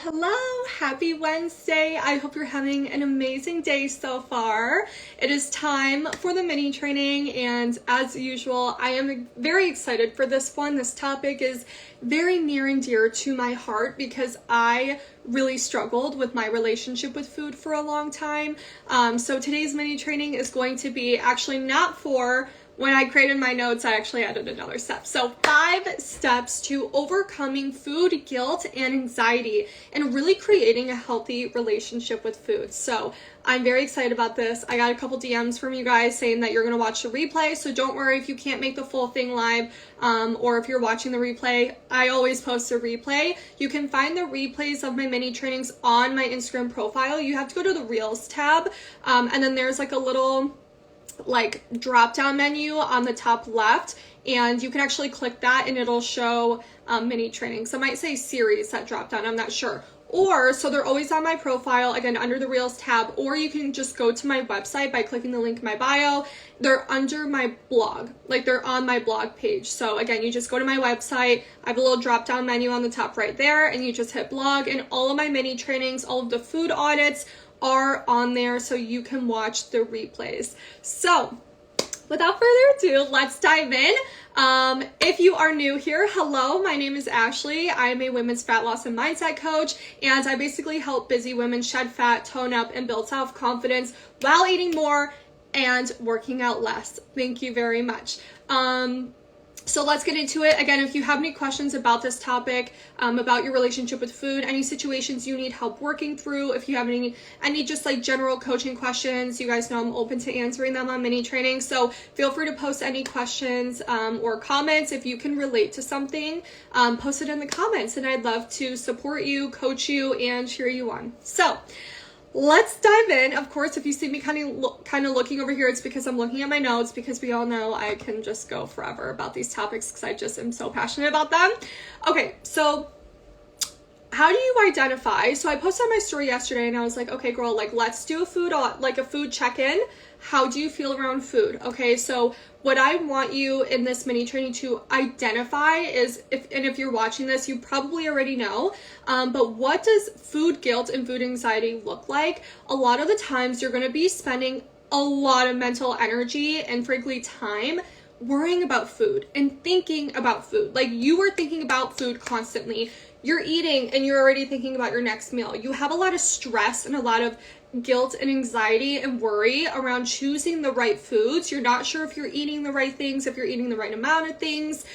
Hello, happy Wednesday. I hope you're having an amazing day so far. It is time for the mini training, and as usual, I am very excited for this one. This topic is very near and dear to my heart because I really struggled with my relationship with food for a long time. So today's mini training is going to be actually not for when I created my notes, I actually added another step. So 5 steps to overcoming food guilt and anxiety and really creating a healthy relationship with food. So I'm very excited about this. I got a couple DMs from you guys saying that you're going to watch the replay. So don't worry if you can't make the full thing live or if you're watching the replay. I always post a replay. You can find the replays of my mini trainings on my Instagram profile. You have to go to the Reels tab and then there's like a little drop down menu on the top left, and you can actually click that and it'll show mini trainings. I might say series, that drop down, I'm not sure. Or, so they're always on my profile, again, under the Reels tab, or you can just go to my website by clicking the link in my bio. They're under my blog, they're on my blog page. So again, you just go to my website, I have a little drop down menu on the top right there, and you just hit blog, and all of my mini trainings, all of the food audits are on there so you can watch the replays. So without further ado, let's dive in. If you are new here, hello, my name is Ashley. I'm a women's fat loss and mindset coach, and I basically help busy women shed fat, tone up, and build self-confidence while eating more and working out less. Thank you very much. So let's get into it. Again, if you have any questions about this topic, about your relationship with food, any situations you need help working through, if you have any just general coaching questions, you guys know I'm open to answering them on mini training. So feel free to post any questions or comments. If you can relate to something, post it in the comments, and I'd love to support you, coach you, and cheer you on. So let's dive in. Of course, if you see me kind of looking over here, it's because I'm looking at my notes, because we all know I can just go forever about these topics because I just am so passionate about them. Okay, so how do you identify? So I posted on my story yesterday and I was like, okay, girl, let's do a food check-in. How do you feel around food? Okay, so what I want you in this mini training to identify is, if you're watching this, you probably already know, but what does food guilt and food anxiety look like? A lot of the times you're going to be spending a lot of mental energy and frankly time worrying about food and thinking about food. You are thinking about food constantly. You're eating and you're already thinking about your next meal. You have a lot of stress and a lot of guilt and anxiety and worry around choosing the right foods. You're not sure if you're eating the right things, if you're eating the right amount of things.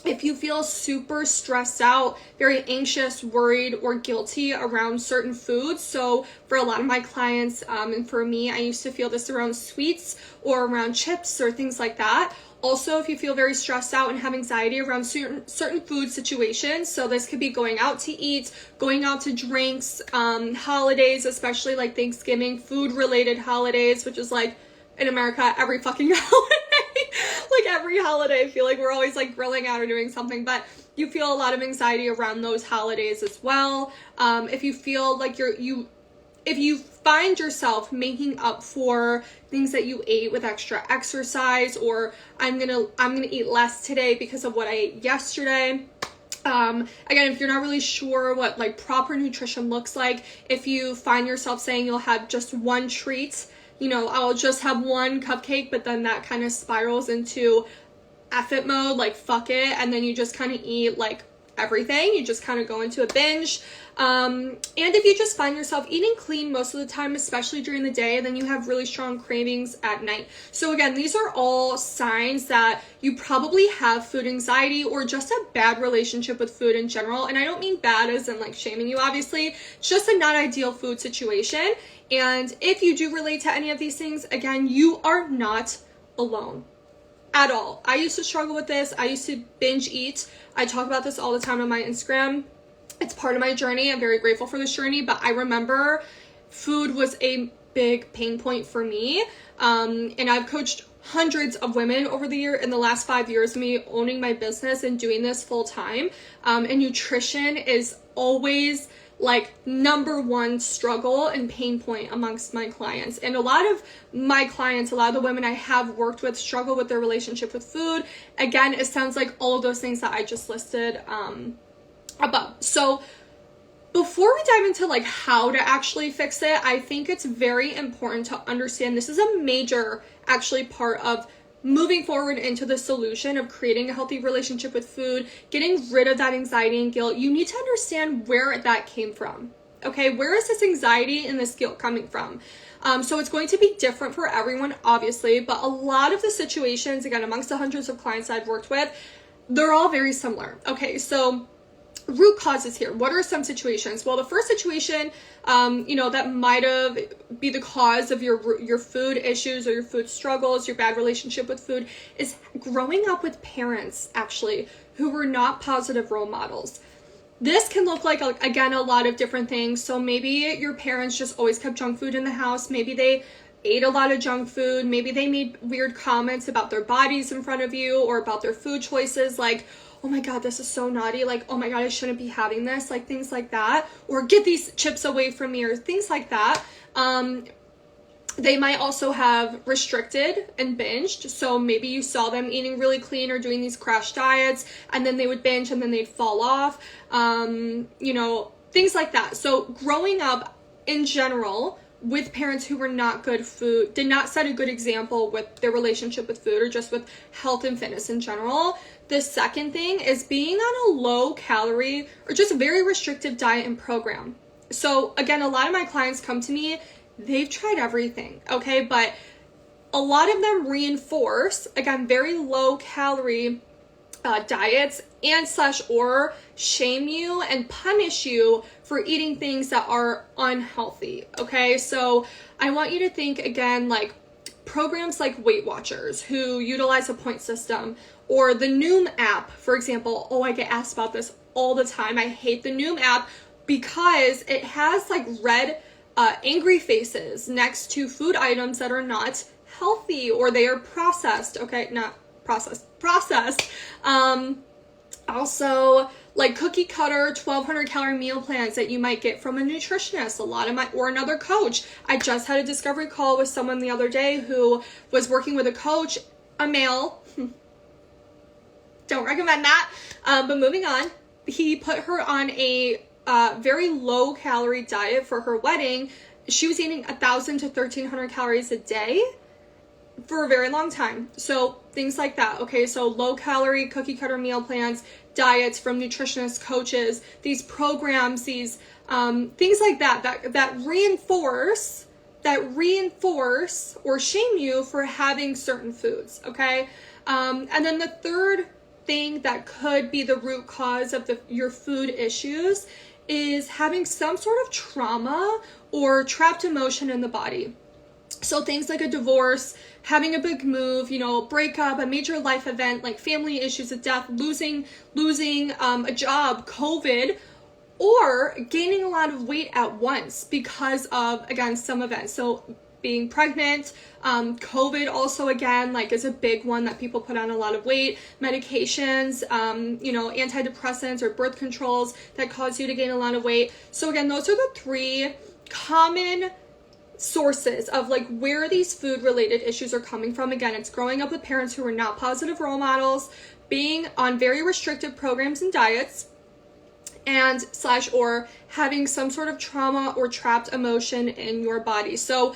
If you feel super stressed out, very anxious, worried, or guilty around certain foods. So for a lot of my clients, and for me, I used to feel this around sweets or around chips or things like that. Also, if you feel very stressed out and have anxiety around certain food situations, so this could be going out to eat, going out to drinks, holidays, especially like Thanksgiving, food-related holidays, which is in America, every fucking holiday. Every holiday, I feel like we're always grilling out or doing something, but you feel a lot of anxiety around those holidays as well. If you feel like if you find yourself making up for things that you ate with extra exercise, or I'm gonna eat less today because of what I ate yesterday. Again, if you're not really sure what proper nutrition looks like, if you find yourself saying you'll have just one treat, I'll just have one cupcake, but then that kind of spirals into F it mode, fuck it, and then you just kind of eat everything. You just kind of go into a binge. And if you just find yourself eating clean most of the time, especially during the day, then you have really strong cravings at night. So again, these are all signs that you probably have food anxiety or just a bad relationship with food in general. And I don't mean bad as in shaming you, obviously. It's just a not ideal food situation. And if you do relate to any of these things, again, you are not alone at all. I used to struggle with this. I used to binge eat. I talk about this all the time on my Instagram. It's part of my journey. I'm very grateful for this journey, but I remember food was a big pain point for me. And I've coached hundreds of women over in the last 5 years of me owning my business and doing this full time. And nutrition is always number one struggle and pain point amongst my clients. And a lot of my clients, a lot of the women I have worked with struggle with their relationship with food. Again, it sounds like all of those things that I just listed above. So before we dive into like how to actually fix it, I think it's very important to understand this is a major actually part of moving forward into the solution of creating a healthy relationship with food, getting rid of that anxiety and guilt. You need to understand where that came from. Okay, where is this anxiety and this guilt coming from? So it's going to be different for everyone, obviously, but a lot of the situations, again, amongst the hundreds of clients I've worked with, they're all very similar. Okay, so root causes here. What are some situations? Well, the first situation, that might have be the cause of your food issues or your food struggles, your bad relationship with food, is growing up with parents, actually, who were not positive role models. This can look like, again, a lot of different things. So maybe your parents just always kept junk food in the house. Maybe they ate a lot of junk food. Maybe they made weird comments about their bodies in front of you or about their food choices, like, oh my God, this is so naughty. Like, oh my God, I shouldn't be having this. Like things like that. Or get these chips away from me or things like that. They might also have restricted and binged. So maybe you saw them eating really clean or doing these crash diets, and then they would binge and then they'd fall off. Things like that. So growing up in general with parents who were not good food, did not set a good example with their relationship with food or just with health and fitness in general. The second thing is being on a low calorie or just a very restrictive diet and program. So again, a lot of my clients come to me, they've tried everything, okay? But a lot of them reinforce, again, very low calorie diets and or shame you and punish you for eating things that are unhealthy, okay? So I want you to think, again, like programs like Weight Watchers who utilize a point system, or the Noom app, for example. Oh, I get asked about this all the time. I hate the Noom app because it has like red angry faces next to food items that are not healthy or they are processed. Okay, not processed. Also, like cookie cutter 1,200 calorie meal plans that you might get from a nutritionist, or another coach. I just had a discovery call with someone the other day who was working with a coach, a male. Don't recommend that. But moving on, he put her on a very low calorie diet for her wedding. She was eating 1,000 to 1,300 calories a day for a very long time. So things like that. Okay, so low calorie cookie cutter meal plans, diets from nutritionists, coaches, these programs, these things like that reinforce or shame you for having certain foods. Okay, and then the third thing that could be the root cause of your food issues is having some sort of trauma or trapped emotion in the body. So things like a divorce, having a big move, breakup, a major life event like family issues, a death, losing a job, COVID, or gaining a lot of weight at once because of, again, some events. So being pregnant, COVID also, again, like is a big one that people put on a lot of weight, medications, antidepressants or birth controls that cause you to gain a lot of weight. So again, those are the three common sources of like where these food related issues are coming from. Again, it's growing up with parents who are not positive role models, being on very restrictive programs and diets, and or having some sort of trauma or trapped emotion in your body. So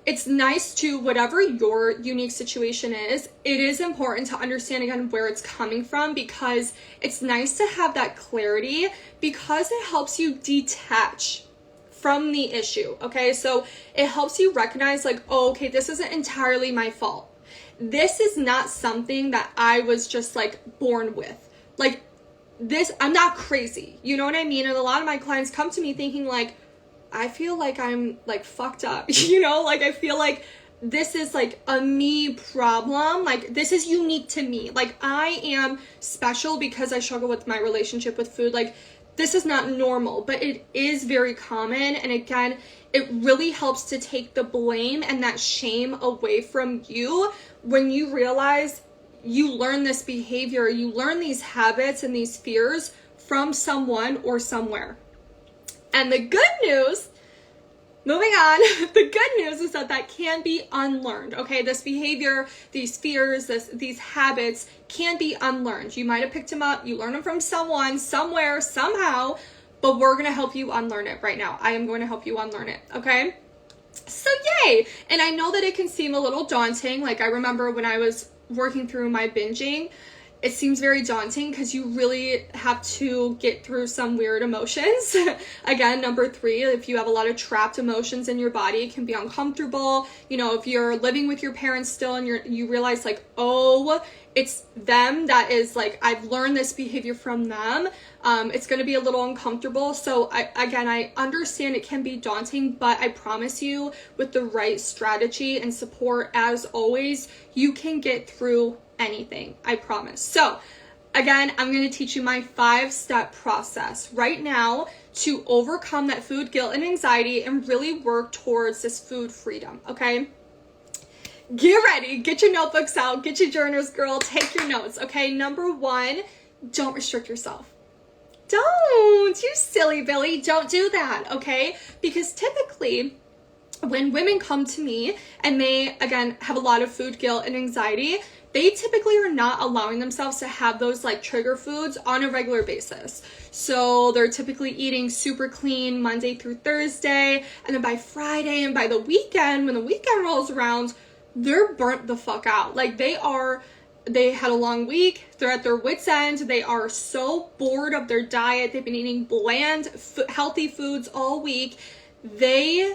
it's nice to, whatever your unique situation is, it is important to understand, again, where it's coming from, because it's nice to have that clarity, because it helps you detach from the issue. Okay, so it helps you recognize like, oh, okay, this isn't entirely my fault. This is not something that I was just like born with. Like this, I'm not crazy. You know what I mean? And a lot of my clients come to me thinking like, I feel like I'm like fucked up, like I feel like this is like a me problem. Like this is unique to me. Like I am special because I struggle with my relationship with food. Like this is not normal, but it is very common. And again, it really helps to take the blame and that shame away from you when you realize you learn this behavior, you learn these habits and these fears from someone or somewhere. And the good news, moving on, the good news is that can be unlearned, okay? This behavior, these fears, these habits can be unlearned. You might have picked them up, you learned them from someone, somewhere, somehow, but we're going to help you unlearn it right now. I am going to help you unlearn it, okay? So yay! And I know that it can seem a little daunting. Like I remember when I was working through my binging, it seems very daunting because you really have to get through some weird emotions. Again, number 3, if you have a lot of trapped emotions in your body, it can be uncomfortable. You know, if you're living with your parents still and you realize like, oh, it's them that is like, I've learned this behavior from them. It's going to be a little uncomfortable. So I understand it can be daunting, but I promise you with the right strategy and support, as always, you can get through anything. I promise. So again, I'm going to teach you my 5-step process right now to overcome that food guilt and anxiety and really work towards this food freedom. Okay. Get ready, get your notebooks out, get your journals, girl, take your notes. Okay. Number 1, don't restrict yourself. Don't, you silly Billy, don't do that. Okay. Because typically when women come to me and they, again, have a lot of food guilt and anxiety, they typically are not allowing themselves to have those like trigger foods on a regular basis. So they're typically eating super clean Monday through Thursday. And then by Friday and by the weekend, when the weekend rolls around, they're burnt the fuck out. Like they had a long week. They're at their wits' end. They are so bored of their diet. They've been eating bland, healthy foods all week. They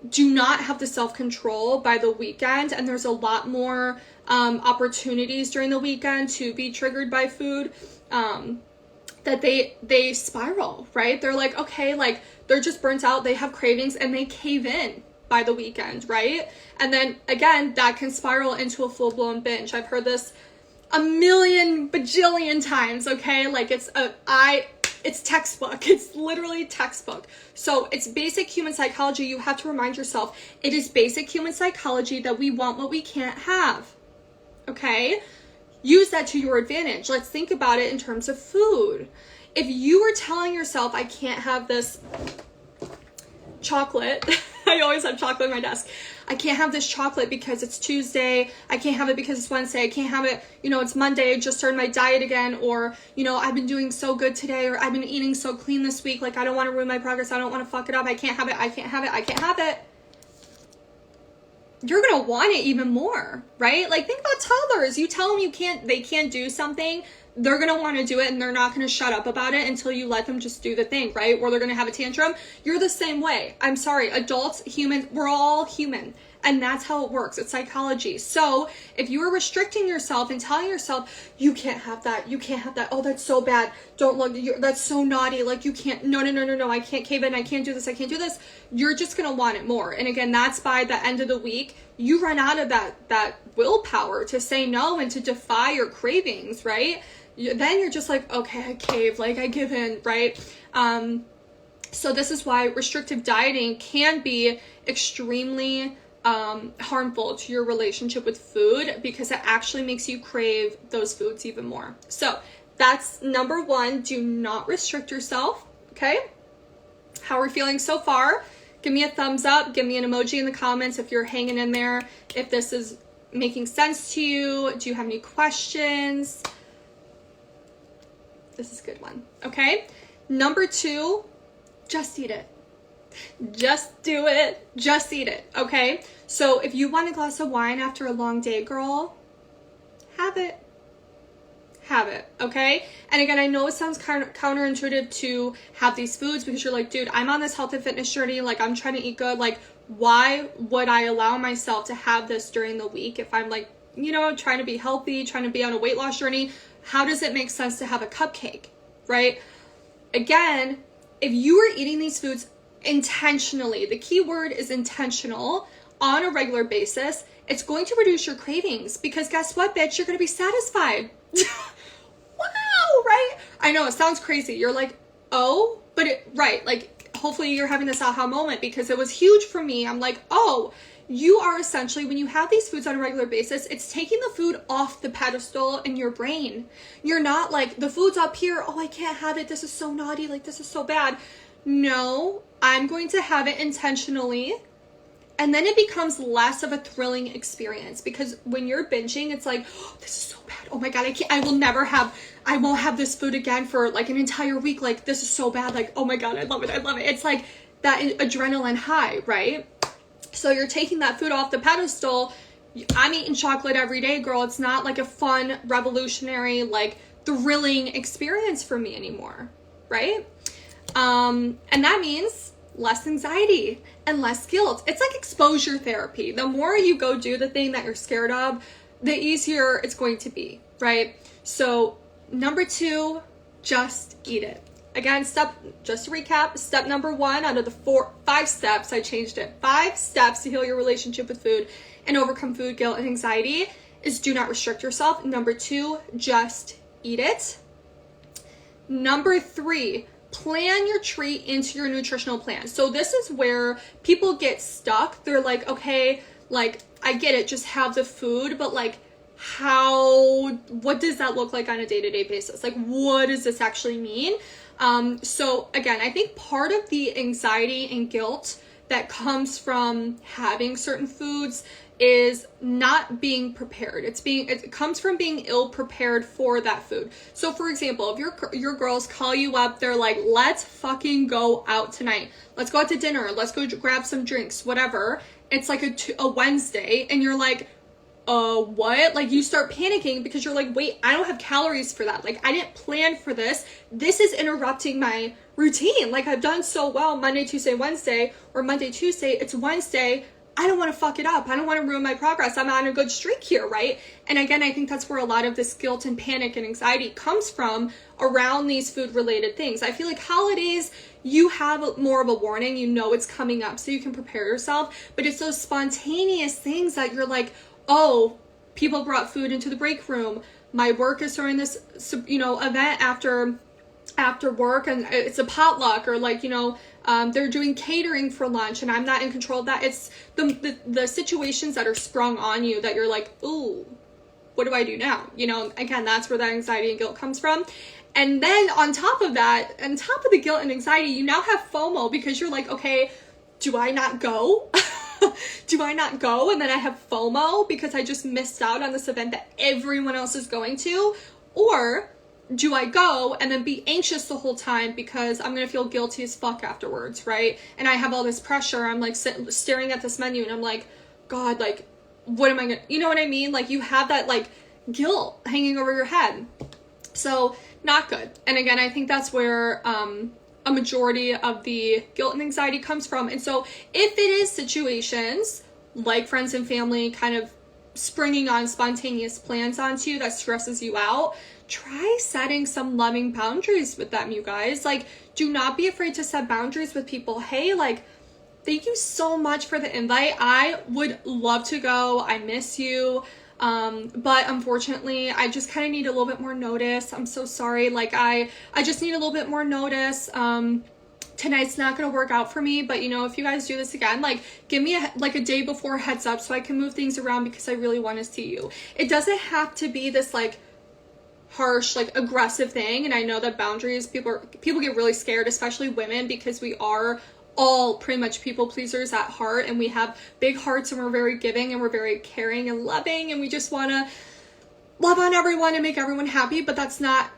do not have the self-control by the weekend, and there's a lot more opportunities during the weekend to be triggered by food, that they spiral, right? They're like, okay, like they're just burnt out, they have cravings, and they cave in by the weekend, right? And then again, that can spiral into a full-blown binge. I've heard this a million bajillion times, okay? Like it's textbook. It's literally textbook. So it's basic human psychology. You have to remind yourself, it is basic human psychology that we want what we can't have. Okay? Use that to your advantage. Let's think about it in terms of food. If you were telling yourself, I can't have this chocolate. I always have chocolate on my desk. I can't have this chocolate because it's Tuesday. I can't have it because it's Wednesday. I can't have it, it's Monday. I just started my diet again. Or, I've been doing so good today, or I've been eating so clean this week. Like, I don't want to ruin my progress. I don't want to fuck it up. I can't have it. I can't have it. I can't have it. You're going to want it even more, right? Like, think about toddlers. You tell them they can't do something. They're going to want to do it, and they're not going to shut up about it until you let them just do the thing, right? Or they're going to have a tantrum. You're the same way. I'm sorry. Adults, humans, we're all human. And that's how it works. It's psychology. So if you are restricting yourself and telling yourself, you can't have that. You can't have that. Oh, that's so bad. Don't look. That's so naughty. Like you can't. No. I can't cave in. I can't do this. I can't do this. You're just going to want it more. And again, that's by the end of the week, you run out of that willpower to say no and to defy your cravings, right? Then you're just like, okay, I cave. Like I give in, right? So this is why restrictive dieting can be extremely harmful to your relationship with food, because it actually makes you crave those foods even more. So that's number 1. Do not restrict yourself. Okay. How are we feeling so far? Give me a thumbs up. Give me an emoji in the comments if you're hanging in there. If this is making sense to you. Do you have any questions? This is a good one. Okay. Number 2, just eat it. Just do it. Just eat it. Okay. So if you want a glass of wine after a long day, girl, have it. Have it. Okay. And again, I know it sounds counterintuitive to have these foods because you're like, dude, I'm on this health and fitness journey. Like I'm trying to eat good. Like why would I allow myself to have this during the week if I'm like, trying to be healthy, trying to be on a weight loss journey? How does it make sense to have a cupcake? Right. Again, if you are eating these foods intentionally, the key word is intentional, on a regular basis, it's going to reduce your cravings because guess what, bitch? You're going to be satisfied. Wow, right? I know it sounds crazy. You're like, oh, but right. Like, hopefully you're having this aha moment because it was huge for me. I'm like, oh, you are essentially, when you have these foods on a regular basis, it's taking the food off the pedestal in your brain. You're not like, the food's up here. Oh, I can't have it. This is so naughty. Like, this is so bad. No, I'm going to have it intentionally. And then it becomes less of a thrilling experience because when you're binging, it's like, oh, this is so bad. oh my God, I won't have this food again for like an entire week. Like, this is so bad. Like, oh my God, I love it. It's like that adrenaline high, right? So you're taking that food off the pedestal. I'm eating chocolate every day, girl. It's not like a fun, revolutionary, like thrilling experience for me anymore, right? And that means less anxiety and less guilt. It's like exposure therapy. The more you go do the thing that you're scared of, the easier it's going to be, right? So number 2, just eat it. Again, just to recap, step number 1 out of the 5 steps, I changed it. 5 steps to heal your relationship with food and overcome food guilt and anxiety is do not restrict yourself. Number 2, just eat it. Number 3, plan your treat into your nutritional plan. So this is where people get stuck. They're like, okay, like, I get it, just have the food, but like, what does that look like on a day-to-day basis? Like, what does this actually mean? So again, I think part of the anxiety and guilt that comes from having certain foods is not being prepared. It comes from being ill prepared for that food. So for example, if your girls call you up, they're like, let's fucking go out tonight. Let's go out to dinner. Let's go grab some drinks, whatever. It's like a Wednesday and you're like, what? Like, you start panicking because you're like, wait, I don't have calories for that. Like, I didn't plan for this. This is interrupting my routine. Like, I've done so well Monday, Tuesday, Wednesday, or Monday, Tuesday. It's Wednesday. I don't want to fuck it up. I don't want to ruin my progress. I'm on a good streak here, right? And again, I think that's where a lot of this guilt and panic and anxiety comes from around these food related things. I feel like holidays, you have more of a warning, you know it's coming up, so you can prepare yourself. But it's those spontaneous things that you're like, oh, people brought food into the break room. My work is throwing this, event after work, and it's a potluck, or like, they're doing catering for lunch and I'm not in control of that. It's the situations that are sprung on you that you're like, ooh, what do I do now? Again, that's where that anxiety and guilt comes from. And then on top of the guilt and anxiety, you now have FOMO because you're like, okay, do I not go? Do I not go? And then I have FOMO because I just missed out on this event that everyone else is going to. Or do I go and then be anxious the whole time because I'm going to feel guilty as fuck afterwards, right? And I have all this pressure. I'm like staring at this menu and I'm like, God, like, what am I going to, you know what I mean? Like, you have that like guilt hanging over your head. So not good. And again, I think that's where, a majority of the guilt and anxiety comes from. And so if it is situations like friends and family kind of springing on spontaneous plans onto you that stresses you out, try setting some loving boundaries with them, you guys. Like, do not be afraid to set boundaries with people. Hey, like, thank you so much for the invite. I would love to go. I miss you. But unfortunately, I just kind of need a little bit more notice. I'm so sorry. Like, I just need a little bit more notice. Tonight's not going to work out for me, but if you guys do this again, like, give me a day before heads up so I can move things around because I really want to see you. It doesn't have to be this like harsh, like aggressive thing. And I know that boundaries, people get really scared, especially women, because we are all pretty much people pleasers at heart, and we have big hearts, and we're very giving, and we're very caring and loving, and we just want to love on everyone and make everyone happy. But that's not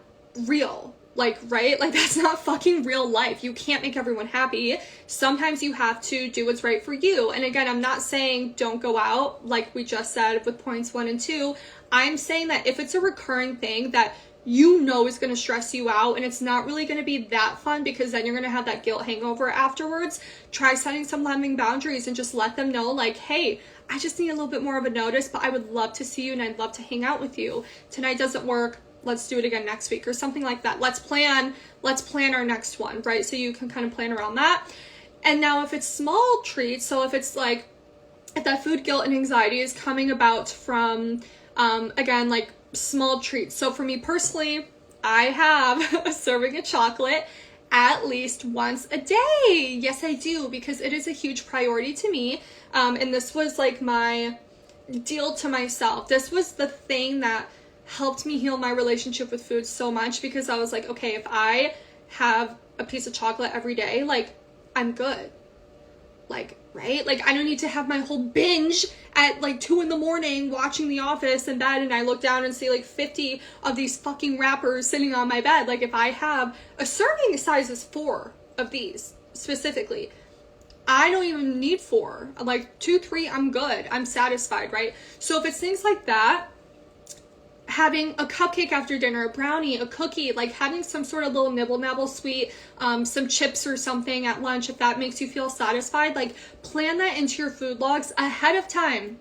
real, like, right? Like, that's not fucking real life. You can't make everyone happy. Sometimes you have to do what's right for you. And again, I'm not saying don't go out like we just said with points 1 and 2. I'm saying that if it's a recurring thing that is going to stress you out and it's not really going to be that fun, because then you're going to have that guilt hangover afterwards, try setting some loving boundaries and just let them know, like, hey, I just need a little bit more of a notice, but I would love to see you and I'd love to hang out with you. Tonight doesn't work. Let's do it again next week, or something like that. Let's plan our next one, right? So you can kind of plan around that. And now if it's small treats, so if it's like, if that food guilt and anxiety is coming about from, again, like small treats. So for me personally, I have a serving of chocolate at least once a day. Yes, I do, because it is a huge priority to me. And this was like my deal to myself. This was the thing that helped me heal my relationship with food so much, because I was like, okay, if I have a piece of chocolate every day, like, I'm good. Like, right? Like, I don't need to have my whole binge at like 2 a.m. watching The Office in bed, and I look down and see like 50 of these fucking wrappers sitting on my bed. Like, if I have a serving size is 4 of these specifically, I don't even need 4. Like 2, 3, I'm good. I'm satisfied, right? So if it's things like that, having a cupcake after dinner, a brownie, a cookie, like having some sort of little nibble nabble sweet, some chips or something at lunch, if that makes you feel satisfied, like plan that into your food logs ahead of time.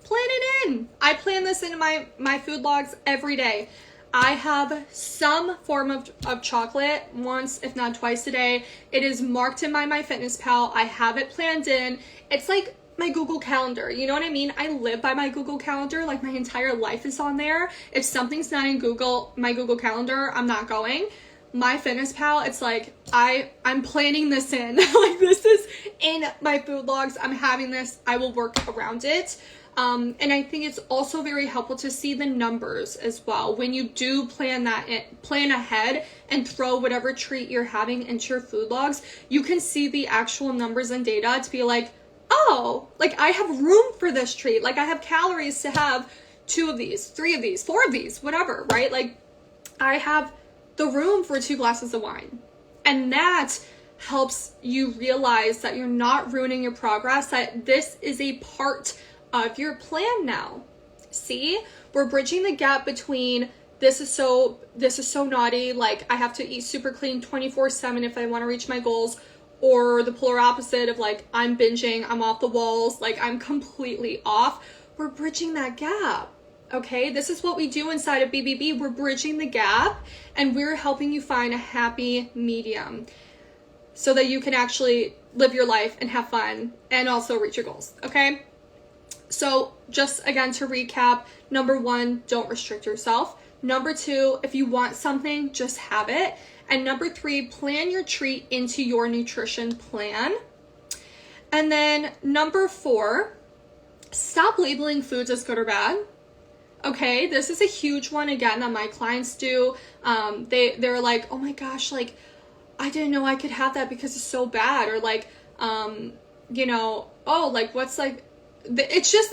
Plan it in. I plan this into my food logs every day. I have some form of chocolate once, if not twice a day. It is marked in my MyFitnessPal. I have it planned in. It's like my Google Calendar. You know what I mean? I live by my Google Calendar. Like, my entire life is on there. If something's not in my Google Calendar, I'm not going. MyFitnessPal, it's like I'm planning this in. Like, this is in my food logs. I'm having this. I will work around it. And I think it's also very helpful to see the numbers as well. When you do plan ahead and throw whatever treat you're having into your food logs, you can see the actual numbers and data to be like, oh, like I have room for this treat. Like, I have calories to have 2 of these, 3 of these, 4 of these, whatever, right? Like, I have the room for 2 glasses of wine. And that helps you realize that you're not ruining your progress, that this is a part of your plan now. See, we're bridging the gap between this is so naughty, like I have to eat super clean 24/7 if I want to reach my goals, or the polar opposite of like I'm binging, I'm off the walls, like I'm completely off. We're bridging that gap. Okay, this is what we do inside of BBB. We're bridging the gap, and we're helping you find a happy medium so that you can actually live your life and have fun and also reach your goals. Okay, so just again to recap, number 1, don't restrict yourself. Number 2, if you want something, just have it. And number 3, plan your treat into your nutrition plan. And then number 4, stop labeling foods as good or bad. Okay, this is a huge one again that my clients do. They're like, oh my gosh, like I didn't know I could have that because it's so bad, or like, you know, oh, like what's like, it's just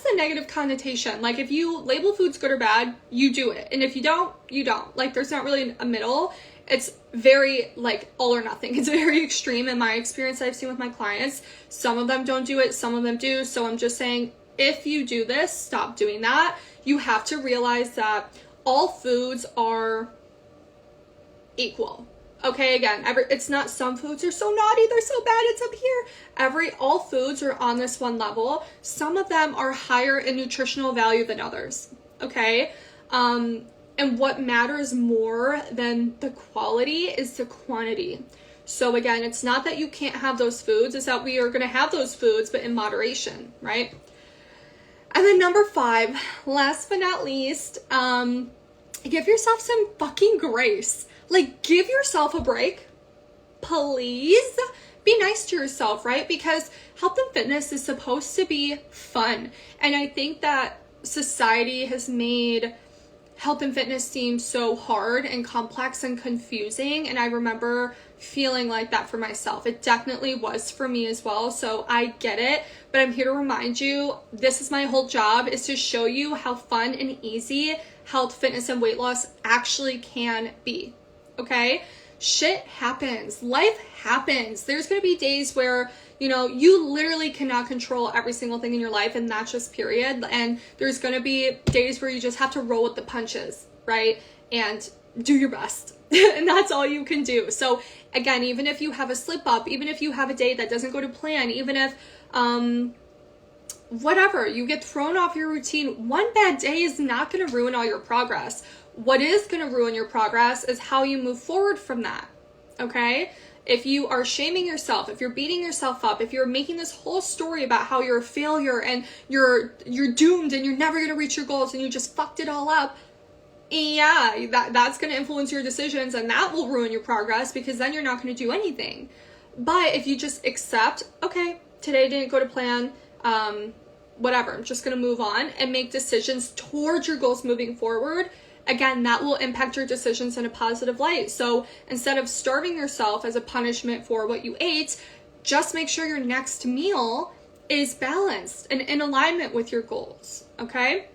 the negative connotation. Like, if you label foods good or bad, you do it, and if you don't, you don't. Like, there's not really a middle. It's very like all or nothing. It's very extreme in my experience I've seen with my clients. Some of them don't do it, some of them do. So I'm just saying, if you do this, stop doing that. You have to realize that all foods are equal. Okay, again, it's not some foods are so naughty, they're so bad, it's up here. All foods are on this one level. Some of them are higher in nutritional value than others. Okay? And what matters more than the quality is the quantity. So again, it's not that you can't have those foods, it's that we are going to have those foods, but in moderation, right? And then number 5, last but not least, give yourself some fucking grace. Like, give yourself a break. Please be nice to yourself, right? Because health and fitness is supposed to be fun. And I think that society has made health and fitness seem so hard and complex and confusing. And I remember feeling like that for myself. It definitely was for me as well. So I get it, but I'm here to remind you, this is my whole job, is to show you how fun and easy health, fitness, and weight loss actually can be. Okay? Shit happens. Life happens. There's going to be days where, you know, you literally cannot control every single thing in your life, and that's just period. And there's going to be days where you just have to roll with the punches, right? And do your best. And that's all you can do. So again, even if you have a slip up, even if you have a day that doesn't go to plan, even if, whatever, you get thrown off your routine, one bad day is not going to ruin all your progress. What is going to ruin your progress is how you move forward from that. Okay? If you are shaming yourself, if you're beating yourself up, if you're making this whole story about how you're a failure and you're doomed and you're never going to reach your goals and you just fucked it all up, yeah, that's going to influence your decisions, and that will ruin your progress, because then you're not going to do anything. But if you just accept, okay, today didn't go to plan, whatever, I'm just going to move on and make decisions towards your goals moving forward, again, that will impact your decisions in a positive light. So instead of starving yourself as a punishment for what you ate, just make sure your next meal is balanced and in alignment with your goals, okay?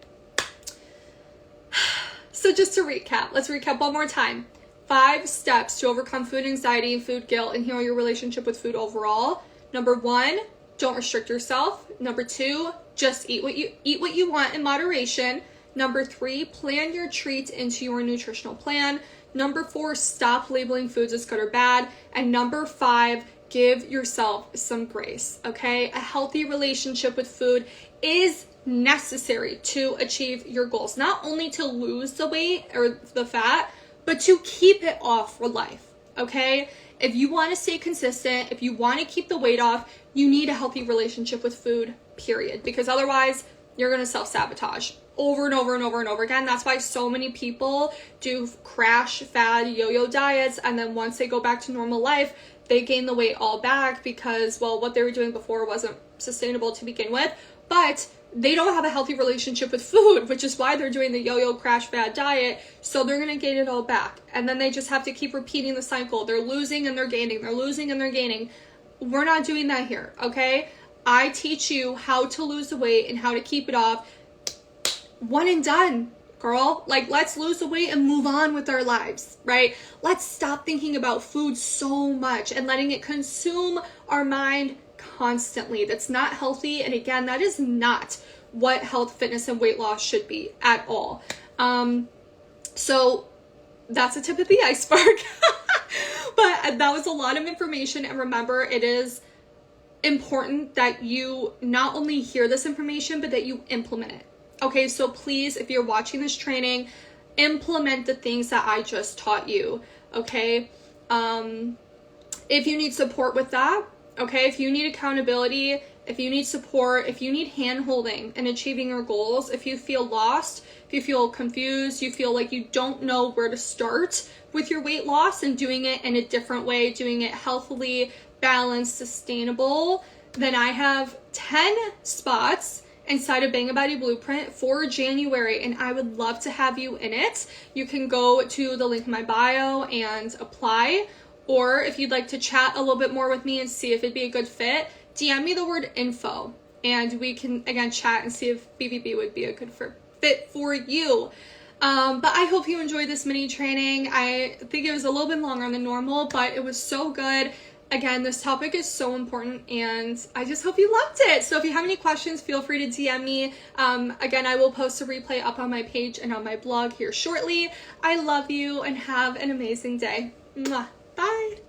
So just to recap, let's recap one more time. 5 steps to overcome food anxiety and food guilt and heal your relationship with food overall. Number 1, don't restrict yourself. Number 2, just eat what you want in moderation. Number 3, plan your treats into your nutritional plan. Number 4, stop labeling foods as good or bad. And number 5, give yourself some grace, okay? A healthy relationship with food is necessary to achieve your goals. Not only to lose the weight or the fat, but to keep it off for life, okay? If you want to stay consistent, if you want to keep the weight off, you need a healthy relationship with food, period. Because otherwise, you're going to self-sabotage over and over and over and over again. That's why so many people do crash, fad, yo-yo diets, and then once they go back to normal life, they gain the weight all back because, well, what they were doing before wasn't sustainable to begin with, but they don't have a healthy relationship with food, which is why they're doing the yo-yo crash fad diet, so they're going to gain it all back. And then they just have to keep repeating the cycle. They're losing and they're gaining. They're losing and they're gaining. We're not doing that here, okay? I teach you how to lose the weight and how to keep it off. One and done, girl. Like, let's lose the weight and move on with our lives, right? Let's stop thinking about food so much and letting it consume our mind constantly. That's not healthy. And again, that is not what health, fitness, and weight loss should be at all. So that's a tip of the iceberg. But that was a lot of information. And remember, it is important that you not only hear this information, but that you implement it. Okay, so please, if you're watching this training, implement the things that I just taught you, okay? If you need support with that, okay, if you need accountability, if you need support, if you need hand-holding in achieving your goals, if you feel lost, if you feel confused, you feel like you don't know where to start with your weight loss and doing it in a different way, doing it healthily, balanced, sustainable, then I have 10 spots inside of Bang a Body Blueprint for January, and I would love to have you in it. You can go to the link in my bio and apply, or if you'd like to chat a little bit more with me and see if it'd be a good fit, DM me the word info, and we can, again, chat and see if BBB would be a good fit for you. But I hope you enjoyed this mini training. I think it was a little bit longer than normal, but it was so good. Again, this topic is so important, and I just hope you loved it. So if you have any questions, feel free to DM me. Again, I will post a replay up on my page and on my blog here shortly. I love you, and have an amazing day. Mwah. Bye.